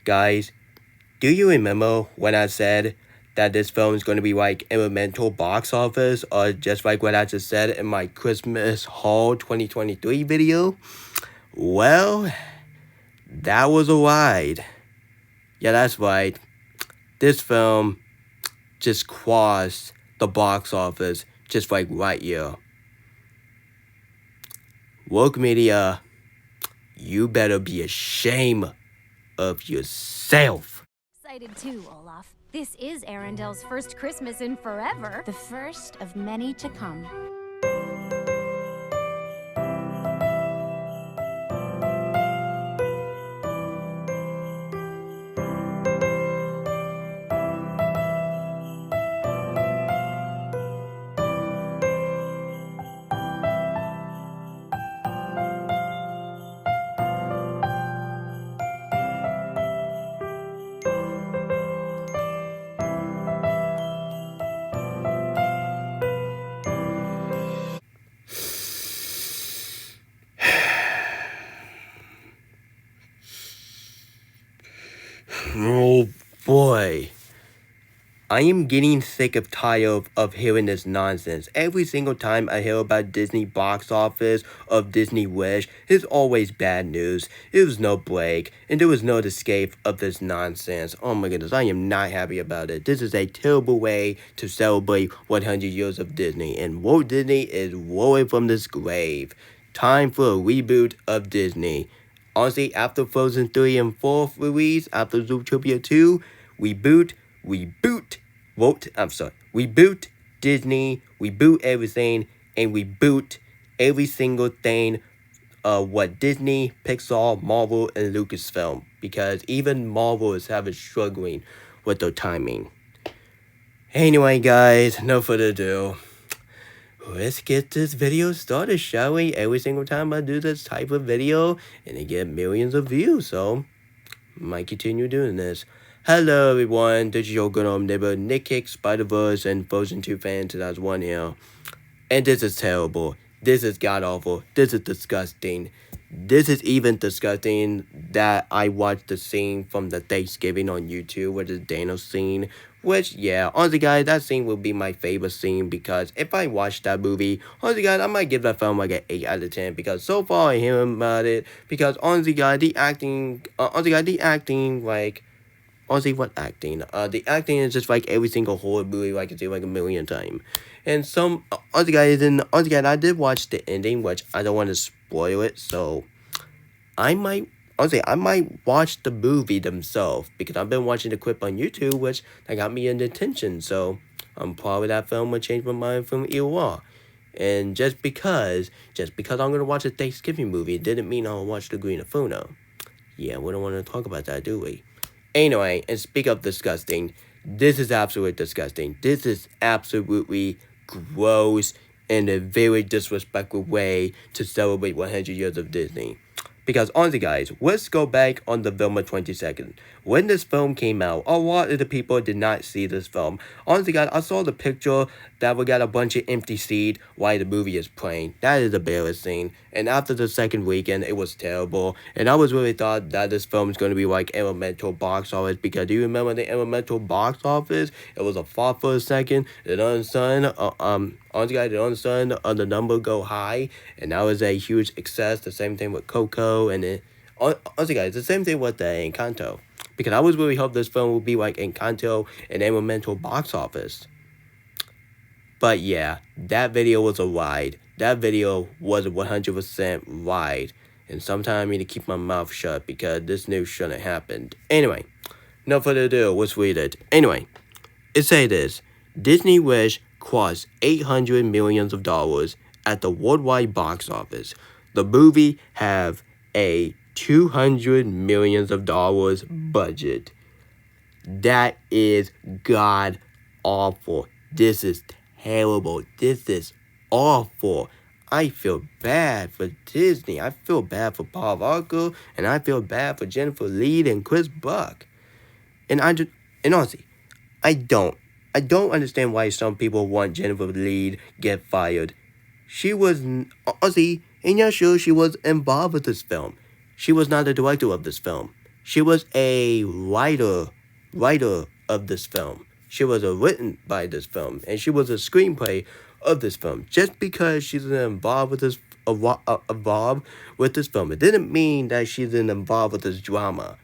Guys, do you remember when I said that this film is going to be like elemental box office, or just like what I just said in my Christmas Haul 2023 video? Well, that was a ride. Yeah, that's right. This film just crossed the box office just like right here. Woke media, you better be ashamed of yourself. Excited too, Olaf. This is Arendelle's first Christmas in forever. The first of many to come. Oh boy. I am getting sick of tired of hearing this nonsense. Every single time I hear about Disney box office of Disney Wish, it's always bad news. It was no break, and there was no escape of this nonsense. Oh my goodness, I am not happy about it. This is a terrible way to celebrate 100 years of Disney, and Walt Disney is rolling from this grave. Time for a reboot of Disney. Honestly, after Frozen 3 and 4 release, after Zootopia 2, reboot, reboot Disney, reboot everything, and reboot every single thing what Disney, Pixar, Marvel, and Lucasfilm, because even Marvel is struggling with their timing. Anyway, guys, no further ado. Let's get this video started, shall we? Every single time I do this type of video, and it get millions of views, so I might continue doing this. Hello everyone, this is your good old neighbor Nick Hicks, Spider-Verse, and Frozen 2 fan 2001 here. And this is terrible. This is god-awful. This is disgusting. This is even disgusting that I watched the scene from the Thanksgiving on YouTube, which is Daniel's scene. Which, yeah, honestly guys, that scene will be my favorite scene, because if I watch that movie, honestly guys, I might give that film like an 8 out of 10, because so far I hear about it, because honestly guys, the acting, like, honestly, what acting? The acting is just like every single horror movie I can see like a million times. And some other guys, I did watch the ending, which I don't want to spoil it, so I might watch the movie themselves, because I've been watching the clip on YouTube, which that got me in attention, so I'm probably that film will change my mind from either. And just because I'm gonna watch a Thanksgiving movie, it didn't mean I'll watch the Green Inferno. Yeah, we don't want to talk about that, do we? Anyway, and speak of disgusting, this is absolutely disgusting. This is absolutely gross in a very disrespectful way to celebrate 100 years of Disney. Because honestly guys, let's go back on November 22nd. When this film came out, a lot of the people did not see this film. Honestly guys, I saw the picture that we got a bunch of empty seat while the movie is playing. That is embarrassing. And after the second weekend, it was terrible. And I was really thought that this film is going to be like Elemental box office, because do you remember the Elemental box office? It was a flop for a second. Then all of a sudden, honestly guys, the number go high, and that was a huge success. The same thing with Coco, and then honestly guys, the same thing with the Encanto, because I was really hoping this film would be like Encanto and Elemental box office. But yeah, that video was a ride. That video was a 100% ride. And sometimes I need to keep my mouth shut, because this news shouldn't happen. Anyway, no further ado, let's read it. Anyway, it say this: Disney Wish crossed $800 million at the worldwide box office. The movie have a $200 million budget. That is god awful. This is terrible. This is awful. I feel bad for Disney. I feel bad for Paul Walker, and I feel bad for Jennifer Lee and Chris Buck. And honestly, I don't understand why some people want Jennifer Lee get fired. She was honestly, and yeah, sure, she was involved with this film. She was not the director of this film. She was a writer of this film. She was written by this film, and she was a screenplay of this film. Just because she's involved with involved with this film, it didn't mean that she's involved with this drama.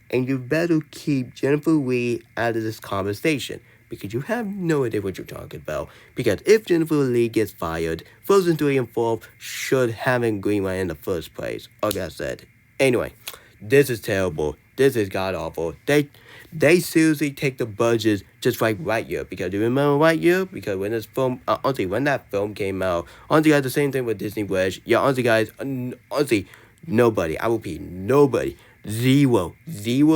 And you better keep Jennifer Lee out of this conversation because you have no idea what you're talking about. Because if Jennifer Lee gets fired, Frozen 3 and 4 should haven't greenlight in the first place. Like I said. Anyway, this is terrible. This is god awful. They seriously take the budget just like Lightyear. Because you remember Lightyear? Because when this film, honestly, when that film came out, honestly, guys, the same thing with Disney Wish. Yeah, honestly, guys, honestly, nobody, I repeat, nobody, zero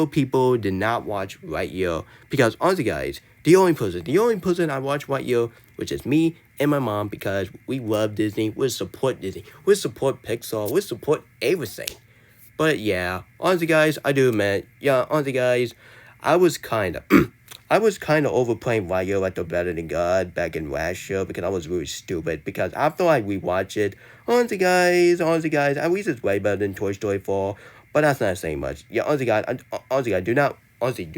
people did not watch Lightyear. Because honestly, guys, the only person I watch Lightyear, which is me and my mom, because we love Disney, we support Disney, we support Pixar, we support everything. But yeah, honestly, guys, I do admit, yeah, honestly, guys, I was kind of overplaying Lightyear like the Better Than God back in last year because I was really stupid. Because after I rewatch it, honestly, guys, at least it's way better than Toy Story 4. But that's not saying much. Yeah, honestly, guys, do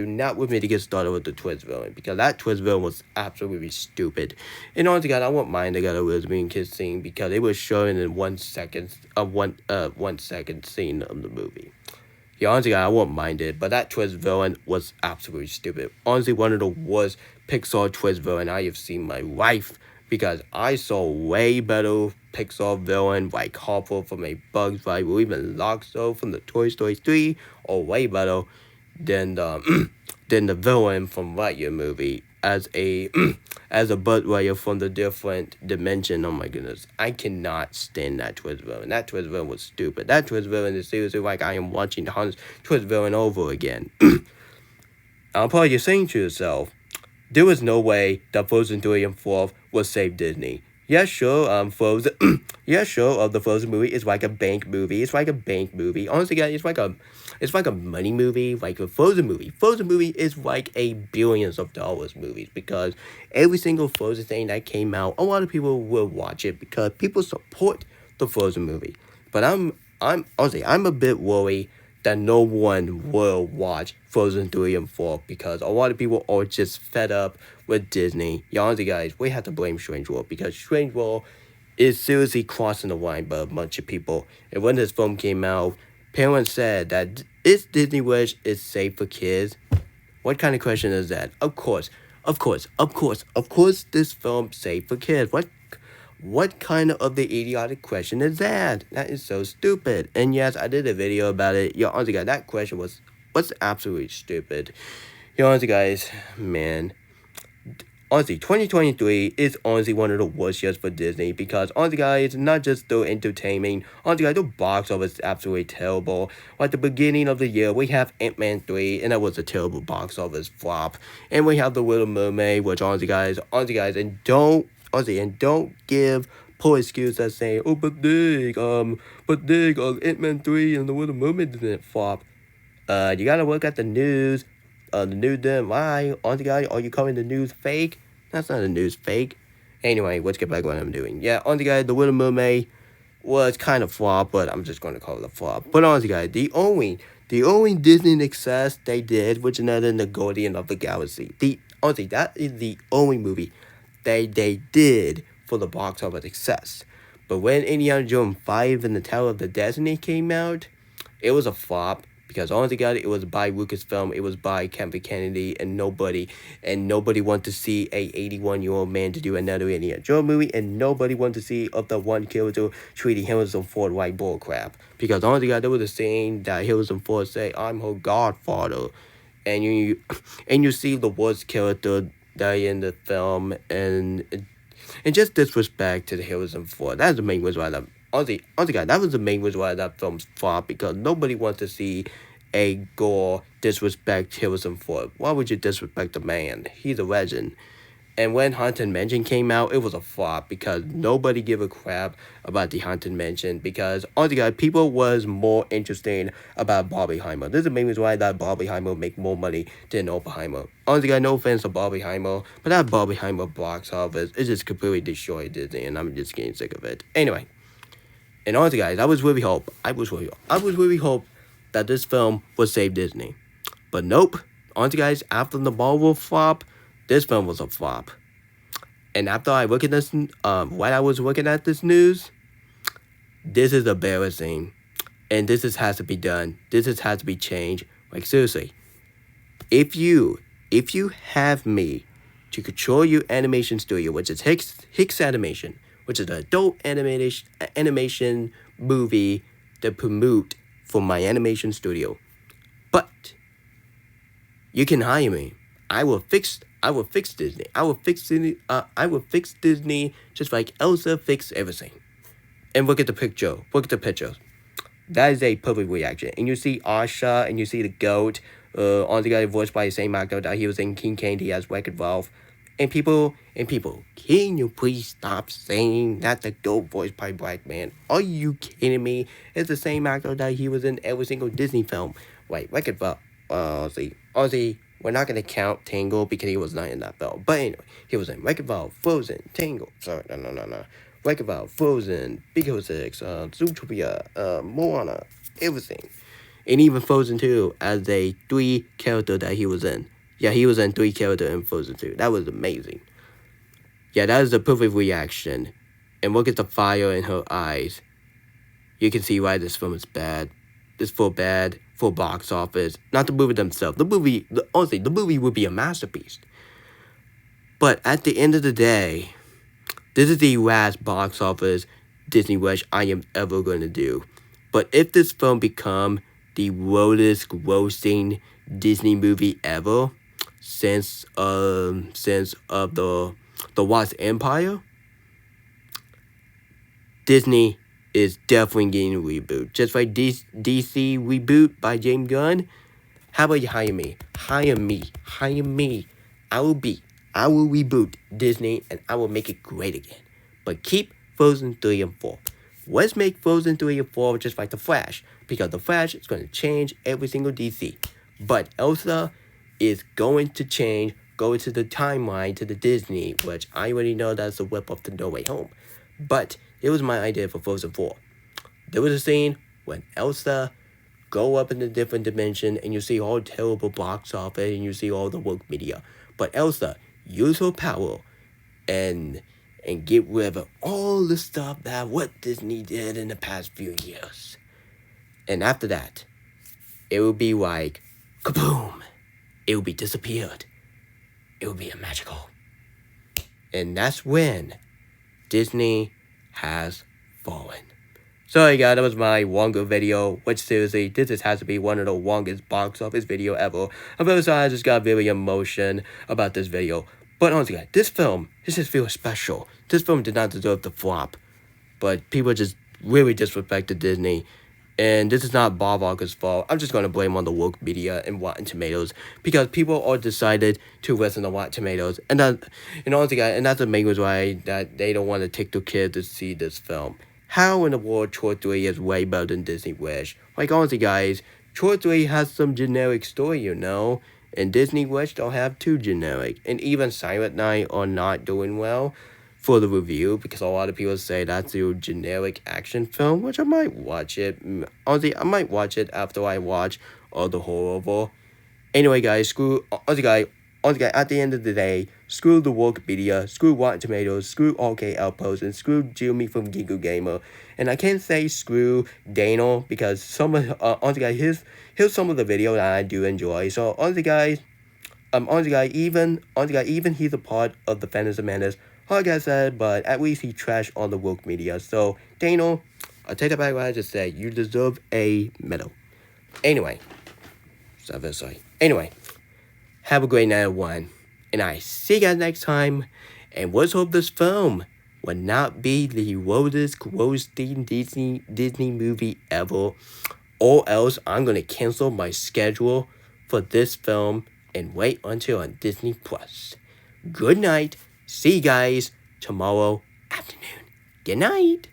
not with me to get started with the twist villain because that twist villain was absolutely stupid. And honestly, guys, I won't mind they got a lesbian kiss scene because it was shown in 1 second, 1 second scene of the movie. Yeah, honestly, I won't mind it, but that twist villain was absolutely stupid. Honestly, one of the worst Pixar twist villain I have seen in my life because I saw way better Pixar villain like Hopper from A Bug's Life or even Lotso from the Toy Story 3 or way better than the than the villain from Lightyear movie as a as a Buzz Lightyear from the different dimension. Oh my goodness, I cannot stand that twist villain. That twist villain was stupid. That twist villain is seriously like I am watching the Hans twist villain over again. I'm probably just saying to yourself, there was no way that Frozen 3 and 4 will save Disney. Yeah, sure, Frozen, yeah, sure, the Frozen movie is like a bank movie. It's like a bank movie. Honestly, guys, it's like a money movie, like a Frozen movie. Frozen movie is like a billions of dollars movies because every single Frozen thing that came out, a lot of people will watch it because people support the Frozen movie. But honestly, I'm a bit worried that no one will watch Frozen 3 and 4 because a lot of people are just fed up with Disney. Yeah, honestly, guys, we have to blame Strange World because Strange World is seriously crossing the line by a bunch of people. And when this film came out, parents said that is Disney Wish is safe for kids. What kind of question is that? Of course, this film safe for kids. What kind of the idiotic question is that? That is so stupid. And yes, I did a video about it. Yo, honestly, guys, that question was absolutely stupid. Yo, honestly, guys, man. Honestly, 2023 is honestly one of the worst years for Disney because honestly, guys, not just the entertainment. Honestly, guys, the box office is absolutely terrible. Like the beginning of the year, we have Ant-Man 3, and that was a terrible box office flop. And we have The Little Mermaid, which honestly, guys, and don't give poor excuse that saying, oh, but Ant-Man 3 and The Little Mermaid didn't flop. You gotta look at the news. The news didn't lie. Honestly, guys, are you calling the news fake? That's not a news fake. Anyway, let's get back to what I'm doing. Yeah, honestly, guys, The Little Mermaid was kind of flop, but I'm just going to call it a flop. But honestly, guys, the only Disney success they did was another The Guardian of the Galaxy. Honestly, that is the only movie they did for the box office success. But when Indiana Jones 5 and the Tower of the Destiny came out, it was a flop. Because honestly, guys, it was by Lucasfilm, it was by Kevin Kennedy, and nobody wanted to see a 81-year-old man to do another Indiana Jones movie, and nobody wanted to see of the one character treating Harrison Ford like bullcrap. Because honestly, guys, there was a scene that Harrison Ford say, "I'm her godfather," and you see the worst character die in the film, and just disrespect to the Harrison Ford. That's the main reason why that. Honestly, guys, that was the main reason why that film's flop because nobody wants to see a gore disrespect Harrison Ford. Why would you disrespect the man? He's a legend. And when Haunted Mansion came out, it was a flop because nobody gave a crap about the Haunted Mansion because, honestly, guys, people was more interested about Barbenheimer. This is the main reason why that Barbenheimer make more money than Oppenheimer. Honestly, guys, no offense to Barbenheimer, but that Barbenheimer box office is just completely destroyed Disney, and I'm just getting sick of it. Anyway. And honestly, guys, I was really hope that this film would save Disney. But nope. Honestly, guys, after the Marvel flop, this film was a flop. And after I look at this, while I was looking at this news, this is embarrassing. And this has to be done. This has to be changed. Like, seriously. If you have me to control your animation studio, which is Hicks Animation, which is an adult animation movie that promote for my animation studio, but you can hire me. I will fix Disney. I will fix Disney just like Elsa fixed everything. And look at the picture. Look at the picture. That is a perfect reaction. And you see Asha, and you see the goat. On the guy voiced by the same actor that he was in King Candy as Wreck-It Ralph. And people, can you please stop saying that the goat voiced by Black Man? Are you kidding me? It's the same actor that he was in every single Disney film. Wait, Wreck-It Ralph. Ozzy, we're not gonna count Tangle because he was not in that film. But anyway, he was in Wreck-It Ralph, Frozen, Tangle. Sorry, no. Wreck-It Ralph, Frozen, Big Hero 6, Zootopia, Moana, everything. And even Frozen 2 as a 3 character that he was in. Yeah, he was in 3 characters in Frozen 2. That was amazing. Yeah, that is the perfect reaction. And look at the fire in her eyes. You can see why this film is bad. It's bad for box office. Not the movie themselves. Honestly, the movie would be a masterpiece. But at the end of the day, this is the last box office Disney wish I am ever going to do. But if this film become the world's grossing Disney movie ever since of the Lost Empire, Disney is definitely getting a reboot. Just like DC reboot by James Gunn. How about you hire me? Hire me. I will reboot Disney and I will make it great again. But keep Frozen 3 and 4. Let's make Frozen 3 and 4 just like The Flash. Because The Flash is going to change every single DC. But Elsa is going to change, go into the timeline to the Disney, which I already know that's a whip off the No Way Home. But it was my idea for Frozen 4. There was a scene when Elsa go up in a different dimension and you see all terrible box office and you see all the woke media. But Elsa use her power and get rid of all the stuff that what Disney did in the past few years. And after that, it will be like, kaboom! It will be disappeared. It will be a magical. And that's when Disney has fallen. Sorry guys, that was my longer video, which seriously, this has to be one of the longest box office video ever. I'm very sorry I just got very emotional about this video. But honestly guys, this just feels special. This film did not deserve the flop. But people just really disrespected Disney. And this is not Bob Walker's fault. I'm just going to blame on the woke media and Rotten Tomatoes. Because people all decided to listen to Rotten Tomatoes. And honestly guys, and that's the main reason why that they don't want to take their kids to see this film. How in the world Troy 3 is way better than Disney Wish? Like, honestly, guys, Troy 3 has some generic story, you know? And Disney Wish don't have too generic. And even Silent Night are not doing well for the review. Because a lot of people say that's a generic action film. Which I might watch it. Honestly, I might watch it after I watch all the horrible. Anyway, guys, honestly, guys, at the end of the day, screw the woke media, screw Rotten Tomatoes, screw OK Outpost, and screw Jimmy from Giga Gamer. And I can't say screw Daniel because honestly guys, here's some of the video that I do enjoy. So honestly guys, even he's a part of the Phantoms of Menace, like I said, but at least he trashed on the woke media. So Daniel, I'll take it back what I just said. You deserve a medal. Anyway, have a great night, everyone. And I see you guys next time. And let's hope this film will not be the world's grossing Disney movie ever. Or else I'm going to cancel my schedule for this film and wait until on Disney Plus. Good night. See you guys tomorrow afternoon. Good night.